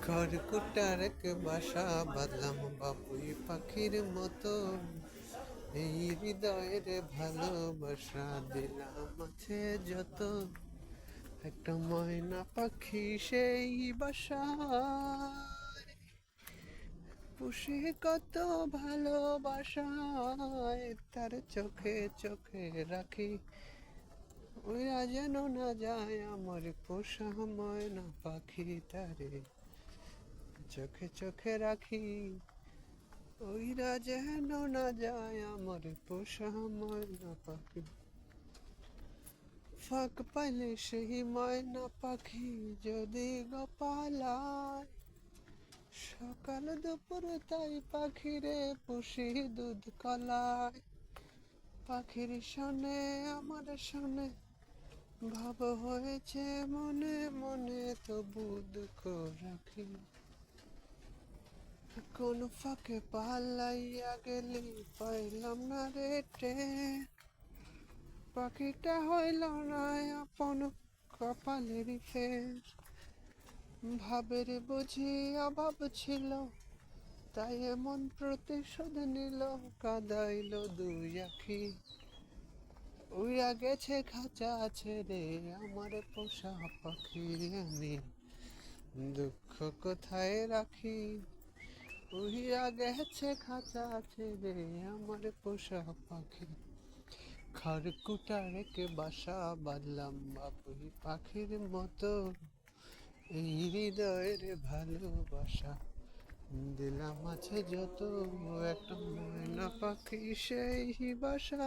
খড়কুটার এক বাসা বাঁধলাম বাবুই পাখির মতো, এই হৃদয়ের ভালোবাসা দিলাম আছে যত। একটা ময়না পাখি সেই বাসা পুষে কত ভালোবাসায়, তার চোখে চোখে রাখি, ওরা যেন না যায় আমার পোষা ময়না পাখি, তারে চোখে চোখে রাখি, ওইরা যেন না যায় আমার পোষা ময়না পাখি। ফাঁক পাইলে সেই ময়না পাখি যদি গোপালায়, সকাল দুপুর তাই পাখিরে পুষি দুধ কলায়। পাখির শোনে আমার শোনে ভাব হয়েছে মনে মনে, তবু দুঃখ রাখি। কোন ফাঁকে পালাইয়া গেলি পাইলাম না রে ট্রেন, পাখিটা হইল না আপন কপালের ফের। ভাবের বুঝি অভাব ছিল, তাই এমন প্রতিশোধ নিল, কাদাইল দুই আখি। উড়া গেছে খাঁচা ছেড়ে আমার পোষা পাখি, আমি দুঃখ কোথায় রাখি। উড়িয়া গেছে খাঁচা ছেড়ে আমার পোষা পাখি। খড়কুটা রেখে বাসা বাঁধলাম বাবুই পাখির মতো, এই হৃদয়ের ভালোবাসা দিলাম আছে যত। একটা ময়না পাখি সেই বাসা।